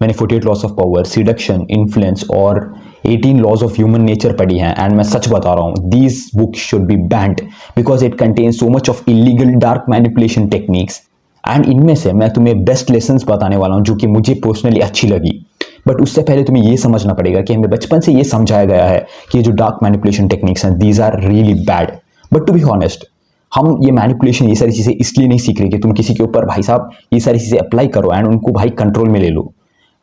मैंने 48 loss of power, सीडक्शन, influence और 18 laws of human nature पढ़ी हैं एंड मैं सच बता रहा हूँ these books should be band because it contain so much of illegal dark manipulation techniques. And इनमें से मैं तुम्हें बेस्ट लेसन्स बताने वाला हूँ जो कि मुझे पर्सनली अच्छी लगी। बट उससे पहले तुम्हें ये समझना पड़ेगा कि हमें बचपन से ये समझाया गया है कि ये जो डार्क मैनिपुलेशन टेक्निक्स हैं these are really bad. But to be honest, हम ये मैनिपुलेशन, ये सारी चीज़ें इसलिए नहीं सीख रहे कि तुम किसी के ऊपर भाई साहब ये सारी चीज़ें अप्लाई करो एंड उनको भाई कंट्रोल में ले लो।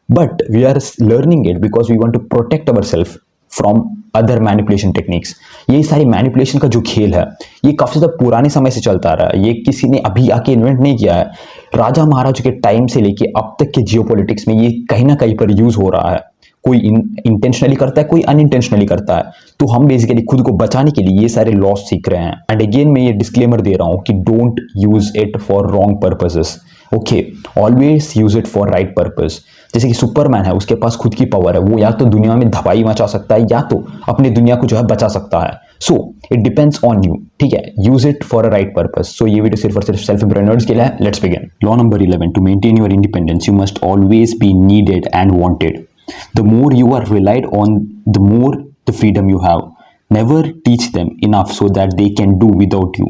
But we are learning it because we want to protect ourselves from other manipulation techniques। ये सारी मैनिपुलेशन का जो खेल है ये काफी ज्यादा पुराने समय से चलता आ रहा है, ये किसी ने अभी आके इन्वेंट नहीं किया है। राजा महाराजों के टाइम से लेके अब तक के जियोपॉलिटिक्स में ये कहीं ना कहीं पर यूज हो रहा है। कोई इंटेंशनली करता है, कोई अनइंटेंशनली करता है। तो हम बेसिकली खुद को बचाने के लिए ये सारे लॉस सीख रहे हैं। एंड अगेन मैं ये डिस्क्लेमर दे रहा हूँ कि don't use it for wrong purposes, okay, always use it for right purpose. जैसे कि सुपरमैन है, उसके पास खुद की पावर है, वो या तो दुनिया में धमाई मचा सकता है या तो अपनी दुनिया को जो है बचा सकता है। So it depends on you, ठीक है, use it for a right purpose. So ये वीडियो सिर्फ और सिर्फ सेल्फ एम्प्लॉयमेंट के लिए है। Let's begin. Law number 11, to maintain your independence you must always be needed and wanted. The more you are relied on, the more the freedom you have. Never teach them enough so that they can do without you.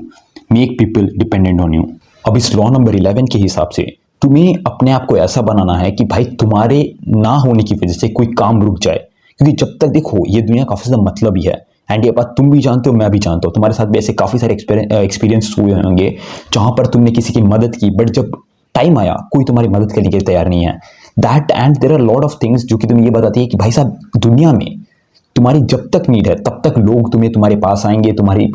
Make people dependent on you. अब इस law number 11 के हिसाब से तुम्हें अपने आप को ऐसा बनाना है कि भाई तुम्हारे ना होने की वजह से कोई काम रुक जाए। क्योंकि जब तक देखो ये दुनिया काफी ज्यादा मतलब ही है एंड ये बात तुम भी जानते हो, मैं भी जानता हूँ, तुम्हारे साथ भी ऐसे काफी सारे एक्सपीरियंस हुए होंगे जहां पर तुमने किसी की मदद की बट जब टाइम आया कोई तुम्हारी मदद करने के लिए तैयार नहीं है। That and there are lot of things जो कि तुम्हें ये बताती है कि भाई साहब दुनिया में तुम्हारी जब तक नीड है तब तक लोग तुम्हारे पास आएंगे, तुम्हारी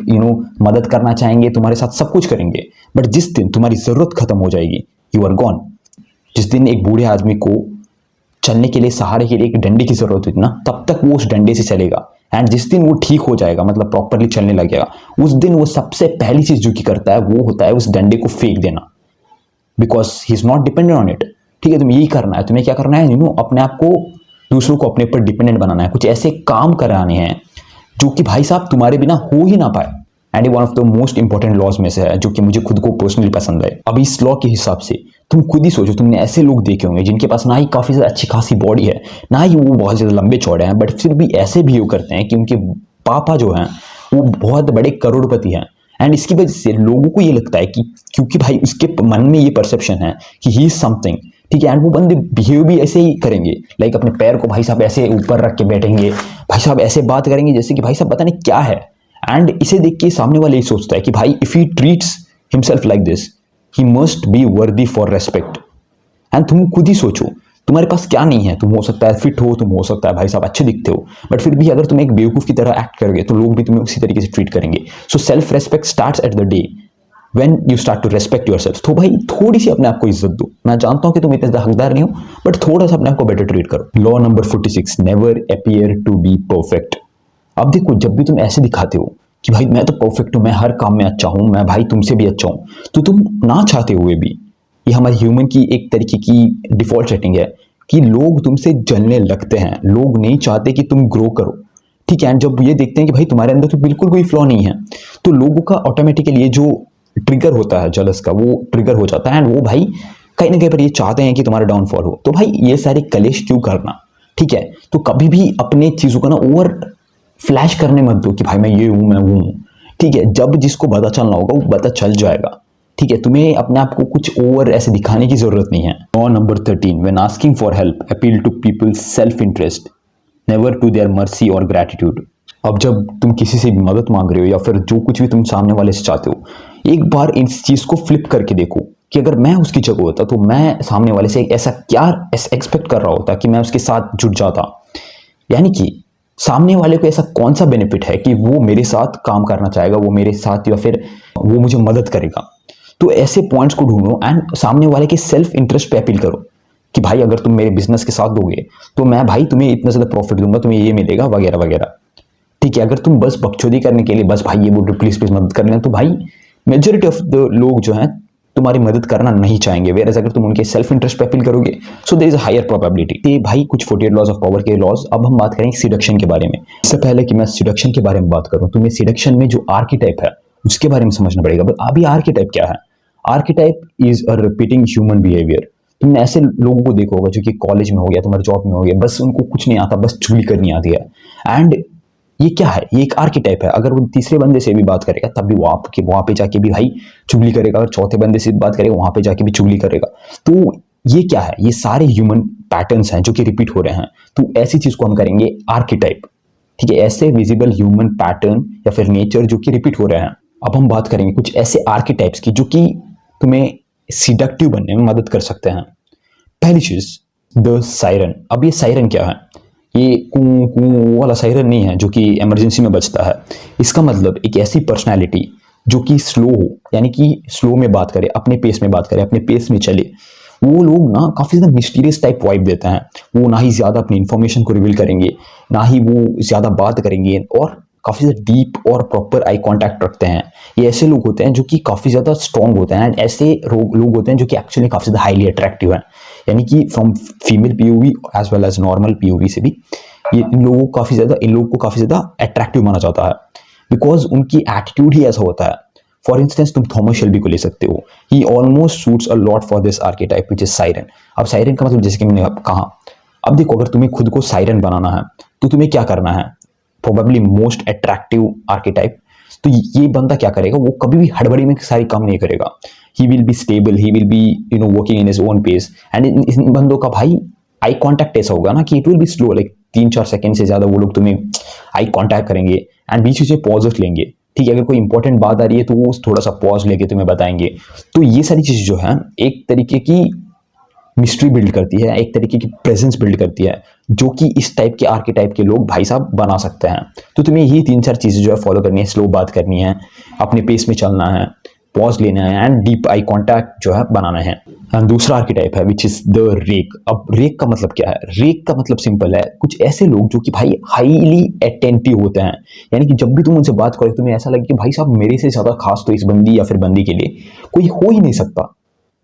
मदद करना चाहेंगे, तुम्हारे साथ सब कुछ करेंगे। बट जिस दिन तुम्हारी जरूरत खत्म हो जाएगी यू आर गॉन। जिस दिन एक बूढ़े आदमी को चलने के लिए, सहारे के लिए एक डंडे की जरूरत हुई ना, तब तक वो उस डंडे से चलेगा। एंड जिस दिन वो ठीक हो जाएगा, मतलब प्रॉपरली चलने लगेगा, उस दिन वो सबसे पहली चीज जो कि करता है वो होता है उस डंडे को फेंक देना, because he is not dependent on it. ठीक है, तुम्हें यही करना है। तुम्हें क्या करना है, अपने आप को, दूसरों को अपने ऊपर डिपेंडेंट बनाना है। कुछ ऐसे काम कराने हैं जो कि भाई साहब तुम्हारे बिना हो ही ना पाए। एंड ये one of the most important laws में से है जो कि मुझे खुद को पर्सनली पसंद है। अब इस लॉ के हिसाब से तुम खुद ही सोचो, तुमने ऐसे लोग देखे होंगे जिनके पास ना ही काफी ज्यादा अच्छी खासी बॉडी है, ना ही वो बहुत ज्यादा लंबे चौड़े हैं, बट फिर भी ऐसे बिहेव करते हैं कि उनके पापा जो हैं वो बहुत बड़े करोड़पति हैं। एंड इसकी वजह से लोगों को ये लगता है कि क्योंकि भाई उसके मन में ये परसेप्शन है कि ही इज समथिंग, ठीक है, एंड वो बंदे बिहेव भी ऐसे ही करेंगे। लाइक अपने पैर को भाई साहब ऐसे ऊपर रख के बैठेंगे, भाई साहब ऐसे बात करेंगे जैसे कि भाई साहब पता नहीं क्या है। एंड इसे देख के सामने वाले ये सोचता है कि भाई if he treats himself like this he must be worthy for respect. And तुम खुद ही सोचो, तुम्हारे पास क्या नहीं है, तुम हो सकता है फिट हो, तुम हो सकता है भाई साहब अच्छे दिखते हो, बट फिर भी अगर तुम एक बेवकूफ की तरह एक्ट करोगे तो लोग भी तुम्हें उसी तरीके से ट्रीट करेंगे। So self respect starts at the day when you start to respect yourself. तो भाई थोड़ी सी अपने आप को इज्जत दो। मैं जानता हूं कि तुम इतने हकदार नहीं हो, बट थोड़ा सा अपने आप को बेटर ट्रीट करो। Law number 46, never appear to be perfect. अब देखो, जब भी तुम ऐसे दिखाते हो कि भाई मैं तो परफेक्ट हूं, मैं हर काम में अच्छा हूं, मैं भाई तुमसे भी अच्छा हूं, तो तुम ना चाहते हुए भी, ये हमारे ह्यूमन की एक तरीके की डिफॉल्ट सेटिंग है कि लोग तुमसे जलने लगते हैं। लोग नहीं चाहते कि तुम ग्रो करो, ठीक है। जब ये देखते हैं कि भाई तुम्हारे अंदर तो बिल्कुल कोई फ्लॉ नहीं है, तो लोगों का ऑटोमेटिकली जो ट्रिगर होता है जलस का, वो ट्रिगर हो जाता है एंड वो भाई कहीं ना कहीं पर ये चाहते हैं कि तुम्हारा डाउनफॉल हो। तो भाई ये सारे कलेश क्यों करना, ठीक है। तो कभी भी अपने चीजों को ना ओवर फ्लैश करने मत दो कि भाई मैं ये हूं, मैं वो हूं, ठीक है। जब जिसको पता चलना होगा वो पता चल जाएगा, ठीक है। तुम्हें अपने आप को कुछ ओवर ऐसे दिखाने की जरूरत नहीं है। Law number 13, when asking for help appeal to people's self interest, never to their mercy और ग्रैटिट्यूड। अब जब तुम किसी से भी मदद मांग रहे हो या फिर जो कुछ भी तुम सामने वाले से चाहते हो, एक बार इस चीज को फ्लिप करके देखो कि अगर मैं उसकी जगह होता तो मैं सामने वाले से ऐसा क्या एक्सपेक्ट कर रहा होता कि मैं उसके साथ जुट जाता। यानी कि सामने वाले को ऐसा कौन सा बेनिफिट है कि वो मेरे साथ काम करना चाहेगा, वो मेरे साथ या फिर वो मुझे मदद करेगा। तो ऐसे पॉइंट्स को ढूंढो एंड सामने वाले के सेल्फ इंटरेस्ट पे अपील करो कि भाई अगर तुम मेरे बिजनेस के साथ दोगे तो मैं भाई तुम्हें इतना ज्यादा प्रॉफिट दूंगा, तुम्हें ये मिलेगा वगैरह वगैरह, ठीक है। अगर तुम बस बकचोदी करने के लिए बस भाई ये वो प्लीज प्लीज मदद कर लें, तो भाई मेजोरिटी ऑफ द लोग जो हैं तुम्हारी मदद करना नहीं चाहेंगे। वेयर अगर तुम उनके सेल्फ इंटरेस्ट पे अपील करोगे so there is a higher probability. भाई कुछ 48 लॉज ऑफ पावर के लॉज। अब हम बात करेंगे सिडक्शन के बारे में। इससे पहले कि मैं सिडक्शन के बारे में बात करूं, तुम्हें सिडक्शन में जो आर्किटाइप है उसके बारे में समझना पड़ेगा। बट अभी आर्किटाइप क्या है? Archetype is a repeating human behaviour. तुमने ऐसे लोगों को देखा होगा जो कि कॉलेज में हो गया, तुम्हारे जॉब में हो गया, बस उनको कुछ नहीं आता, बस चुगली करनी आती है। एंड ये क्या है, ये एक आर्केटाइप है। अगर वो तीसरे बंदे से भी बात करेगा तब भी वो आपके वहां पे जाके भी भाई चुगली करेगा, अगर चौथे बंदे से बात करेगा वहां पे जाके भी चुगली करेगा। तो ये क्या है, ये सारे ह्यूमन पैटर्न्स हैं जो कि रिपीट हो रहे हैं। तो ऐसी चीज को हम करेंगे आर्केटाइप। ठीक है, ऐसे विजिबल ह्यूमन पैटर्न या फिर नेचर जो कि रिपीट हो रहे हैं। अब हम बात करेंगे कुछ ऐसे आर्केटाइप्स की जो कि तुम्हें सिडक्टिव बनने में मदद कर सकते हैं। पहली चीज, द सायरन। अब ये सायरन क्या है, ये कू कू वाला सायरन नहीं है जो कि इमरजेंसी में बजता है। इसका मतलब एक ऐसी पर्सनैलिटी जो कि स्लो हो, यानी कि स्लो में बात करे, अपने पेस में बात करे, अपने पेस में चले। वो लोग ना काफी ज्यादा मिस्टीरियस टाइप वाइब देते हैं। वो ना ही ज्यादा अपनी इंफॉर्मेशन को रिवील करेंगे, ना ही वो ज्यादा बात करेंगे, और काफी ज्यादा डीप और प्रॉपर आई कांटेक्ट रखते हैं। ये ऐसे लोग होते हैं जो कि काफी ज्यादा स्ट्रॉन्ग होते हैं, एंड ऐसे लोग होते हैं जो कि एक्चुअली काफी ज्यादा हाईली अट्रैक्टिव हैं। यानी कि from female POV as well as normal POV से भी ये इन लोगों को काफी ज्यादा अट्रैक्टिव माना जाता है, बिकॉज उनकी एटीट्यूड ही ऐसा होता है। फॉर इंस्टेंस तुम थॉमस शेल्बी को ले सकते हो, he almost suits a lot for this archetype which is siren. अब सायरन का मतलब जैसे कि मैंने कहा, अब देखो अगर तुम्हें खुद को सायरन बनाना है तो तुम्हें क्या करना है, प्रोबेबली मोस्ट अट्रैक्टिव आर्केटाइप। तो ये बंदा क्या करेगा, वो कभी भी हड़बड़ी में सारी काम नहीं करेगा। He will be stable, he will be working in his own pace. And इन बंदों का भाई आई कांटेक्ट ऐसा होगा ना कि it will be slow, like 3-4 second से ज्यादा वो लोग तुम्हें आई कांटेक्ट करेंगे एंड बीच बीच में पॉजेस लेंगे। ठीक है, अगर कोई इंपॉर्टेंट बात आ रही है तो वो थोड़ा सा पॉज लेके तुम्हें बताएंगे। तो ये सारी चीजें जो है एक तरीके की मिस्ट्री बिल्ड करती है, एक तरीके की प्रेजेंस बिल्ड करती है, जो कि इस टाइप के आर्केटाइप के लोग भाई साहब बना सकते हैं। तो तुम्हें यही 3-4 चीजें जो है फॉलो करनी है, स्लो बात करनी है, अपने पेस में चलना है, पॉज लेना है, एंड डीप आई कांटेक्ट जो है बनाना है। दूसरा आर्केटाइप है विच इज द रेक। अब रेक का मतलब क्या है, रेक का मतलब सिंपल है, कुछ ऐसे लोग जो कि भाई हाईली अटेंटिव होते हैं। यानी कि जब भी तुम उनसे बात करो तुम्हें ऐसा लगे कि भाई साहब मेरे से ज्यादा खास तो इस बंदी या फिर बंदी के लिए कोई हो ही नहीं सकता।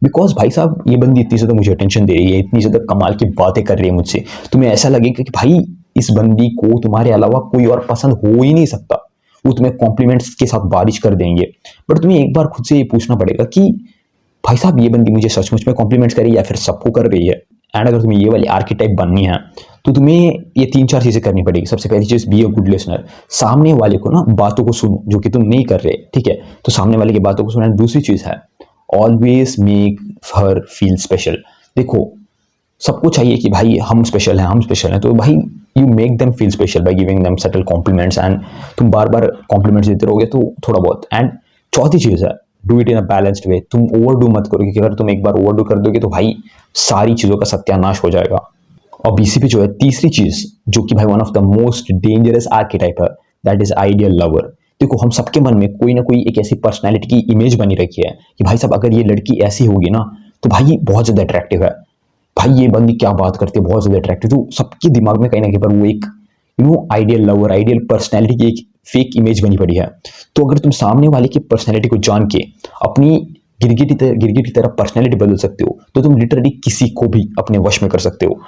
बिकॉज भाई साहब ये बंदी इतनी ज्यादा मुझे अटेंशन दे रही है, इतनी ज्यादा कमाल की बातें कर रही है मुझसे, तुम्हें ऐसा लगेगा कि भाई इस बंदी को तुम्हारे अलावा कोई और पसंद हो ही नहीं सकता। वो तुम्हें कॉम्प्लीमेंट्स के साथ बारिश कर देंगे। बट तुम्हें एक बार खुद से ये पूछना पड़ेगा कि भाई साहब ये बंदी मुझे सचमुच में कॉम्प्लीमेंट्स कर रही है या फिर सबको कर रही है। एंड अगर तुम्हें ये वाली आर्केटाइप बननी है तो तुम्हें ये 3-4 चीजें करनी पड़ेगी। सबसे पहली चीज, बी अ गुड लिसनर। सामने वाले को ना बातों को सुनो जो कि तुम नहीं कर रहे, ठीक है, तो सामने वाले की बातों को सुनो। दूसरी चीज है, always make her feel special. देखो सबको चाहिए कि भाई हम स्पेशल हैं, हम स्पेशल हैं, तो भाई you make them feel special by giving them subtle compliments. And तुम बार बार कॉम्प्लीमेंट्स देते रहोगे तो थोड़ा बहुत। एंड चौथी चीज है, do it in a balanced way. तुम ओवरडू मत करो, क्योंकि अगर तुम एक बार ओवरडू कर दोगे तो भाई सारी चीजों का सत्यानाश हो जाएगा। और इसी पे जो है तीसरी चीज जो कि भाई one of the most dangerous archetype है, दैट इज आइडियल लवर। देखो हम सबके मन में कोई ना कोई एक ऐसी पर्सनैलिटी की इमेज बनी रखी है कि भाई साहब अगर ये लड़की ऐसी होगी ना तो भाई बहुत ज्यादा अट्रैक्टिव है, भाई ये बंदी क्या बात करती है, बहुत ज्यादा अट्रैक्टिव। तो सबके दिमाग में कहीं ना कहीं पर वो एक आइडियल लवर, आइडियल पर्सनैलिटी की एक फेक इमेज बनी पड़ी है। तो अगर तुम सामने वाले की पर्सनैलिटी को जान के अपनी गिरगिट की तरह पर्सनैलिटी बदल सकते हो तो तुम लिटरली किसी को भी अपने वश में कर सकते हो।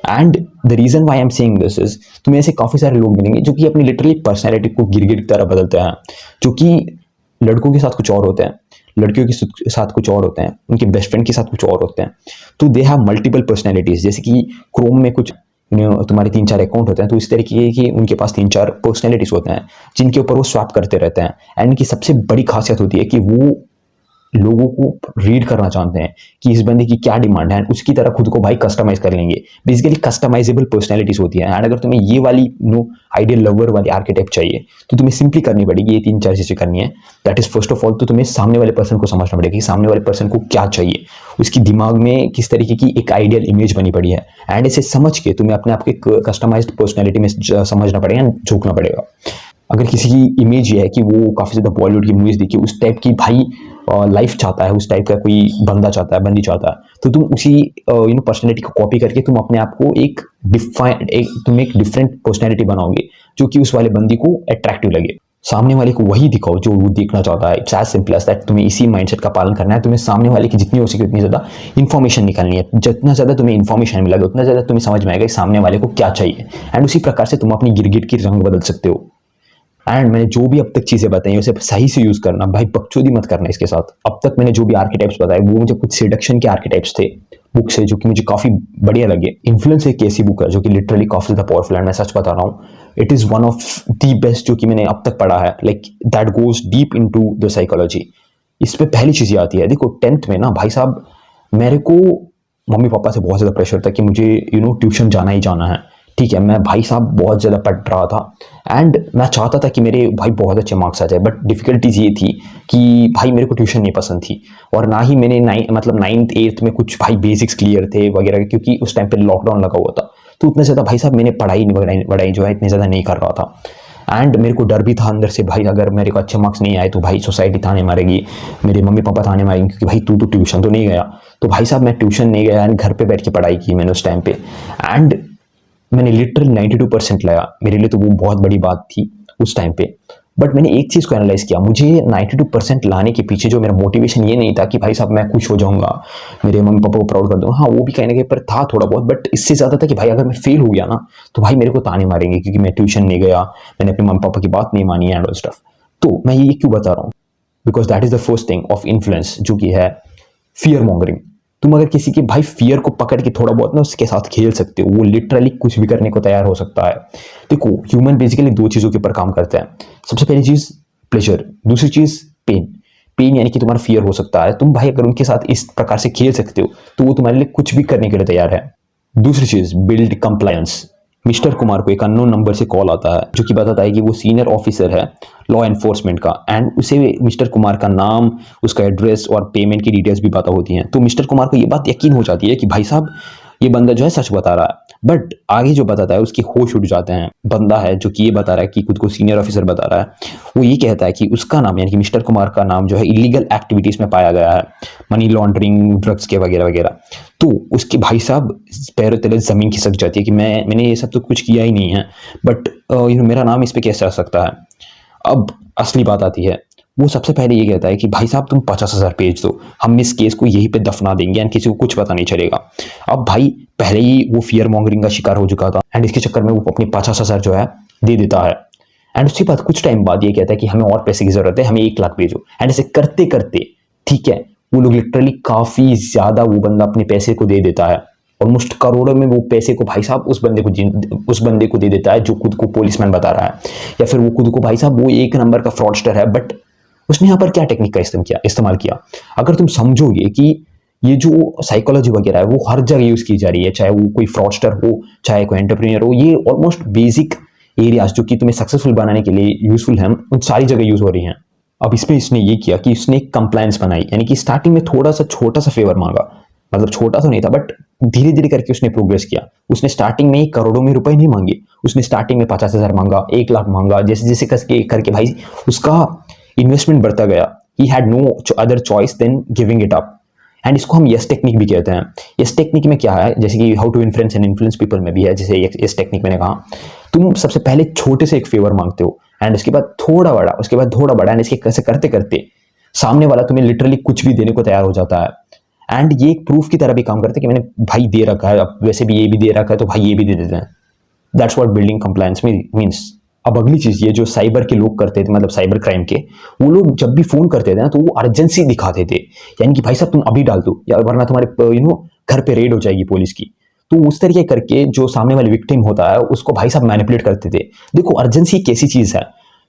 And the reason why I am saying this is, तुम्हें ऐसे काफी सारे लोग मिलेंगे जो कि अपनी लिटरली पर्सनैलिटी को गिरगिट की तरह बदलते हैं, जो कि लड़कों के साथ कुछ और होते हैं, लड़कियों के साथ कुछ और होते हैं, उनके बेस्ट फ्रेंड के साथ कुछ और होते हैं। तो दे हैव मल्टीपल पर्सनैलिटीज। जैसे कि क्रोम में कुछ तुम्हारे 3-4 अकाउंट होते हैं, तो इस तरीके की उनके पास 3-4 पर्सनैलिटीज होते हैं जिनके ऊपर वो स्वैप करते रहते हैं। एंड इनकी सबसे बड़ी खासियत होती है कि वो लोगों को रीड करना चाहते हैं कि इस बंदे की क्या डिमांड है, उसकी तरह खुद को भाई कस्टमाइज कर लेंगे। बेसिकली कस्टमाइजेबल पर्सनैलिटीज होती है। एंड अगर तुम्हें ये वाली आइडियल लवर वाली आर्केटाइप चाहिए तो तुम्हें सिंपली करनी पड़ेगी, ये 3-4 चीजें करनी है। That is first of all, तो तुम्हें सामने वाले पर्सन को समझना पड़ेगा कि सामने वाले पर्सन को क्या चाहिए, उसकी दिमाग में किस तरीके की एक आइडियल इमेज बनी पड़ी है। एंड इसे समझ के तुम्हें अपने आप के कस्टमाइज्ड पर्सनैलिटी में समझना पड़ेगा, झोंकना पड़ेगा। अगर किसी की इमेज ये है कि वो काफी ज्यादा बॉलीवुड की मूवीज देखी, उस टाइप की भाई लाइफ चाहता है, उस टाइप का कोई बंदा चाहता है, बंदी चाहता है, तो तुम उसी पर्सनैलिटी को कॉपी करके तुम अपने आप को एक डिफरेंट पर्सनैलिटी बनाओगे जो कि उस वाले बंदी को अट्रैक्टिव लगे। सामने वाले को वही दिखाओ जो वो देखना चाहता है। It's as simple as that. तुम्हें इसी माइंडसेट का पालन करना है। तुम्हें सामने वाले की जितनी हो सके उतनी ज्यादा इन्फॉर्मेशन निकालनी है। जितना ज्यादा तुम्हें इन्फॉर्मेशन मिलेगा उतना ज्यादा तुम्हें समझ में आएगा कि सामने वाले को क्या चाहिए, एंड उसी प्रकार से तुम अपनी गिरगिट की रंग बदल सकते हो। एंड मैंने जो भी अब तक चीजें बताई उसे सही से यूज करना, भाई बकचोदी मत करना इसके साथ। अब तक मैंने जो भी आर्केटाइप्स बताए वो मुझे कुछ सिडक्शन के आर्केटाइप्स थे बुक से, जो कि मुझे काफी बढ़िया लगे। इन्फ्लुएंस एक ऐसी बुक है जो कि लिटरली काफी ज्यादा पावरफुल है, मैं सच बता रहा हूँ। It is one of the best जो कि मैंने अब तक पढ़ा है, like that goes deep into the psychology. इस पे पहली चीज ये आती है, देखो 10th में ना भाई साहब मेरे को मम्मी पापा से बहुत ज़्यादा प्रेशर था कि मुझे ट्यूशन जाना ही जाना है। ठीक है, मैं भाई साहब बहुत ज़्यादा पढ़ रहा था एंड मैं चाहता था कि मेरे भाई बहुत अच्छे मार्क्स आ जाए, बट डिफ़िकल्टीज ये थी कि भाई मेरे को ट्यूशन नहीं पसंद थी, और ना ही मैंने मतलब 9th 8th में कुछ भाई बेसिक्स क्लियर थे वगैरह, क्योंकि उस टाइम पे लॉकडाउन लगा हुआ था। तो उतना ज़्यादा भाई साहब मैंने पढ़ाई जो है इतनी ज़्यादा नहीं कर रहा था। एंड मेरे को डर भी था अंदर से, भाई अगर मेरे को अच्छे मार्क्स नहीं आए तो भाई सोसाइटी ताने मारेगी, मेरे मम्मी पापा ताने मारेंगे, क्योंकि भाई तू तो ट्यूशन तो नहीं गया। तो भाई साहब मैं ट्यूशन नहीं गया एंड घर पे बैठ के पढ़ाई की मैंने उस टाइम पे, एंड मैंने लिटरली 92% लाया। मेरे लिए तो वो बहुत बड़ी बात थी उस टाइम पे। बट मैंने एक चीज़ को एनालाइज किया, मुझे 92% लाने के पीछे जो मेरा मोटिवेशन ये नहीं था कि भाई साहब मैं खुश हो जाऊंगा, मेरे मम्मी पापा को प्राउड कर दूंगा, हाँ वो भी कहीं ना कहीं पर था थोड़ा बहुत, बट इससे ज़्यादा था कि भाई अगर मैं फेल हो गया ना तो भाई मेरे को ताने मारेंगे क्योंकि मैं ट्यूशन नहीं गया, मैंने अपने मम्मी पापा की बात नहीं मानी एंड ऑल स्टफ। तो मैं ये क्यों बता रहा हूँ, because that is the first thing of influence जो कि है फियर मॉन्गरिंग। तुम अगर किसी के भाई फियर को पकड़ के थोड़ा बहुत ना उसके साथ खेल सकते हो, वो लिटरली कुछ भी करने को तैयार हो सकता है। देखो ह्यूमन बेसिकली दो चीजों के ऊपर काम करता है, सबसे पहली चीज प्लेजर, दूसरी चीज पेन। पेन यानी कि तुम्हारा फियर हो सकता है, तुम भाई अगर उनके साथ इस प्रकार से खेल सकते हो तो वो तुम्हारे लिए कुछ भी करने के लिए तैयार है। दूसरी चीज बिल्ड कंप्लायंस। मिस्टर कुमार को एक अननोन नंबर से कॉल आता है जो कि बताता है कि वो सीनियर ऑफिसर है लॉ एनफोर्समेंट का, एंड उसे मिस्टर कुमार का नाम, उसका एड्रेस और पेमेंट की डिटेल्स भी पता होती हैं। तो मिस्टर कुमार को ये बात यकीन हो जाती है कि भाई साहब ये बंदा जो है सच बता रहा है। बट आगे जो बताता है उसके होश उड़ जाते हैं। बंदा है जो कि ये बता रहा है कि खुद को सीनियर ऑफिसर बता रहा है, वो ये कहता है कि उसका नाम यानी कि मिस्टर कुमार का नाम जो है इलीगल एक्टिविटीज में पाया गया है, मनी लॉन्ड्रिंग, ड्रग्स के वगैरह वगैरह। तो उसके भाई साहब पैरों तले जमीन खिसक जाती है कि मैंने ये सब तो कुछ किया ही नहीं है, बट मेरा नाम इस पे कैसे आ सकता है। अब असली बात आती है, वो सबसे पहले ये कहता है कि भाई साहब तुम 50,000 भेज दो, हम इस केस को यहीं पे दफना देंगे एंड किसी को कुछ पता नहीं चलेगा। अब भाई पहले ही वो फियर मॉन्गरिंग का शिकार हो चुका था एंड इसके चक्कर में वो अपनी 50,000 जो है दे देता है। एंड उसके बाद कुछ टाइम बाद ये कहता है कि हमें और पैसे की जरूरत है, हमें 1 लाख भेजो। एंड ऐसे करते करते ठीक है वो लोग लिटरली काफी ज्यादा वो बंदा अपने पैसे को दे देता है, ऑलमोस्ट करोड़ों में वो पैसे को भाई साहब उस बंदे को दे देता है जो खुद को पुलिसमैन बता रहा है, या फिर वो खुद को भाई साहब वो एक नंबर का फ्रॉडस्टर है। बट उसने यहाँ पर क्या टेक्निक का इस्तेमाल किया, अगर तुम समझोगे कि ये जो साइकोलॉजी वगैरह है वो हर जगह यूज की जा रही है, चाहे वो कोई फ्रॉडस्टर हो, चाहे कोई एंटरप्रेन्योर हो, ये ऑलमोस्ट बेसिक एरियाज जो कि तुम्हें सक्सेसफुल बनाने के लिए यूजफुल हैं उन सारी जगह यूज हो रही हैं। अब इसमें इसने ये किया कि इसने एक कंप्लायंस बनाई, यानी कि स्टार्टिंग में थोड़ा सा छोटा सा फेवर मांगा, मतलब छोटा तो नहीं था बट धीरे धीरे करके उसने प्रोग्रेस किया। उसने स्टार्टिंग में करोड़ों में रुपए नहीं मांगे, उसने स्टार्टिंग में 50,000 मांगा, 1 लाख मांगा, जैसे जैसे करके भाई उसका इन्वेस्टमेंट बढ़ता गया। He had no other choice than giving it up. And इसको हम यस टेक्निक भी कहते हैं। यस टेक्निक में क्या है, जैसे कि how to influence and influence people में भी है, जैसे यस टेक्निक मैंने कहा, तुम सबसे पहले छोटे से एक फेवर मांगते हो एंड उसके बाद थोड़ा बड़ा, उसके बाद थोड़ा बड़ा, एंड इसके कैसे करते करते सामने वाला तुम्हें लिटरली कुछ भी देने को तैयार हो जाता है। एंड ये एक प्रूफ की तरह भी काम करता है कि मैंने भाई दे रखा है, अब वैसे भी ये भी दे रखा है तो भाई ये भी दे देते हैं। That's what building compliance means. अब अगली चीज, ये जो साइबर के लोग करते थे, मतलब साइबर क्राइम के, वो लोग जब भी फोन करते थे ना तो वो अर्जेंसी दिखाते थे, यानी कि भाई साहब तुम अभी डाल दो या वरना तुम्हारे घर पे रेड हो जाएगी पुलिस की। तो उस तरीके करके जो सामने वाले विक्टिम होता है उसको भाई साहब मैनिपुलेट करते थे। देखो अर्जेंसी एक ऐसी चीज है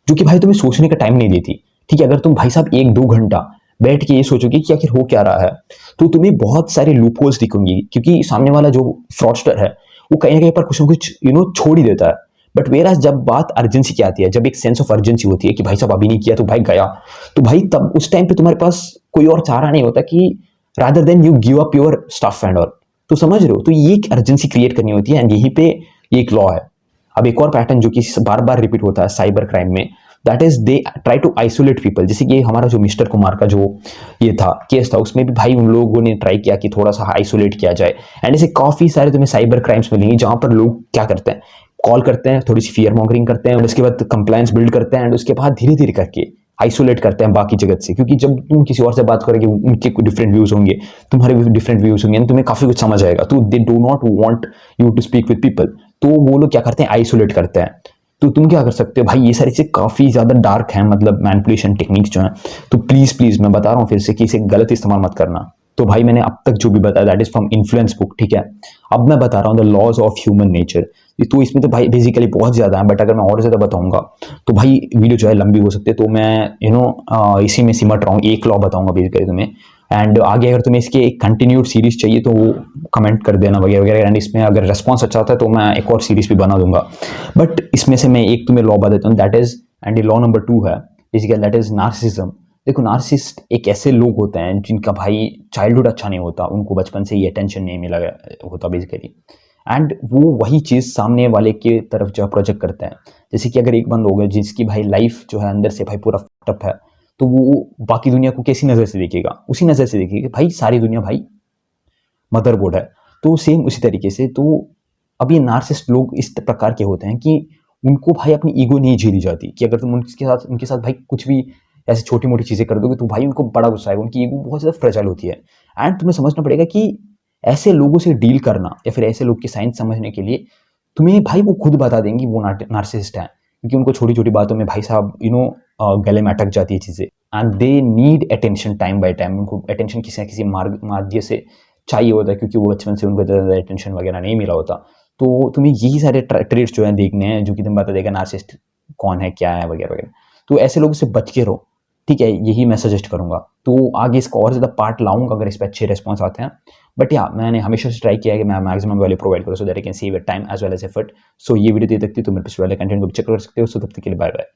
जो कि भाई तुम्हें सोचने का टाइम नहीं देती। ठीक है, अगर तुम भाई साहब 1-2 घंटा बैठ के ये सोचोगे कि आखिर हो क्या रहा है तो तुम्हें बहुत सारे लूप होल्स दिखेंगी, क्योंकि सामने वाला जो फ्रॉडस्टर है वो कहीं ना कहीं पर कुछ ना कुछ छोड़ ही देता है। बट वेराज जब बात अर्जेंसी की आती है, जब एक सेंस ऑफ अर्जेंसी होती है कि भाई साहब अभी नहीं किया तो भाई गया, तो भाई तब उस टाइम पे तुम्हारे पास कोई और चारा नहीं होता कि rather than you give up your stuff and all. तो समझ रहे हो, तो ये एक अर्जेंसी क्रिएट करनी होती है एंड यहीं पे ये एक लॉ है। अब एक और पैटर्न जो कि बार बार रिपीट होता है साइबर क्राइम में, that is they try to isolate people. जैसे कि हमारा जो मिस्टर कुमार का जो ये था केस था, उसमें भी भाई उन लोगों ने ट्राई किया कि थोड़ा सा आइसोलेट किया जाए। एंड ऐसे काफी सारे तुम्हें साइबर क्राइम्स मिलेंगे जहां पर लोग क्या करते हैं, कॉल करते हैं, थोड़ी सी फियर मॉन्गरिंग करते हैं, और उसके बाद कंप्लायंस बिल्ड करते हैं एंड उसके बाद धीरे धीरे करके आइसोलेट करते हैं बाकी जगत से। क्योंकि जब तुम किसी और से बात करोगे उनके डिफरेंट व्यूज होंगे, तुम्हारे भी डिफरेंट व्यूज होंगे, तुम्हें काफी कुछ समझ आएगा। तो they do not want you to speak with people, तो वो लोग क्या करते हैं, आइसोलेट करते हैं। तो तुम क्या कर सकते हो भाई, ये सारी चीज़ें काफ़ी ज़्यादा डार्क हैं, मतलब मैनिपुलेशन टेक्निक्स जो हैं। तो प्लीज़ प्लीज़ मैं बता रहा हूँ फिर से कि इसे गलत इस्तेमाल मत करना। तो भाई मैंने अब तक जो भी बताया that is from influence book, ठीक है। अब मैं बता रहा हूँ the laws of human nature. तो इसमें तो भाई बेसिकली बहुत ज़्यादा है, बट अगर मैं और ज़्यादा बताऊंगा तो भाई वीडियो जो है लंबी हो सकती है। तो मैं इसी में सिमट रहा हूँ, एक लॉ बताऊंगा बेसिकली तुम्हें। एंड आगे अगर तुम्हें इसके एक कंटिन्यूड सीरीज चाहिए तो वो कमेंट कर देना वगैरह वगैरह। एंड इसमें अगर रिस्पॉन्स अच्छा आता है तो मैं एक और सीरीज भी बना दूंगा। बट इसमें से मैं एक तुम्हें लॉ बता देता हूँ, दैट इज, एंड ये लॉ नंबर 2 है बेसिकली, दैट इज नार्सिसिज्म। देखो नार्सिसिस्ट एक ऐसे लोग होते हैं जिनका भाई चाइल्डहुड अच्छा नहीं होता, उनको बचपन से ही अटेंशन नहीं मिला होता बेसिकली। एंड वो वही चीज़ सामने वाले के तरफ जो है प्रोजेक्ट करते हैं। जैसे कि अगर एक बंद हो गया जिसकी भाई लाइफ जो है अंदर से भाई पूरा टप है, तो वो बाकी दुनिया को कैसी नज़र से देखेगा, उसी नज़र से देखेगा भाई सारी दुनिया भाई मदरबोर्ड है। तो सेम उसी तरीके से, तो अब ये नार्सिसिस्ट लोग इस प्रकार के होते हैं कि उनको भाई अपनी ईगो नहीं झेली जाती, कि अगर तुम उनके साथ भाई कुछ भी ऐसी छोटी मोटी चीज़ें कर दोगे तो भाई उनको बड़ा गुस्सा आएगा, उनकी ईगो बहुत ज़्यादा फ्रेजाइल होती है। एंड तुम्हें समझना पड़ेगा कि ऐसे लोगों से डील करना या फिर ऐसे लोग की साइंस समझने के लिए तुम्हें भाई वो खुद बता देंगे वो नार्सिसिस्ट है, क्योंकि उनको छोटी छोटी बातों में भाई साहब गले में अटक जाती है चीज़ें। And they need attention time by time, उनको अटेंशन किसी न किसी माध्यम से चाहिए होता है, क्योंकि वो बचपन से उनको ज़्यादा अटेंशन वगैरह नहीं मिला होता। तो तुम्हें यही सारे ट्रेड्स जो हैं देखने हैं, जो कि तुम्हें बता देगा नार्सिसिस्ट कौन है, क्या है वगैरह वगैरह। तो ऐसे लोगों से बच के रहो, ठीक है, यही मैं सजेस्ट करूंगा। तो आगे इसका और ज़्यादा पार्ट लाऊंगा अगर इस पर अच्छे रिस्पॉन्स आते हैं। बट या मैंने हमेशा से ट्राई किया है कि मैं मैक्सिमम वैल्यू प्रोवाइड करूँ, so that I can save time as well as effort. So ये वीडियो दे सकती है तो मेरे पिछले वाले कंटेंट को भी चेक कर सकते हो। सो तब तक के लिए बाय बाय।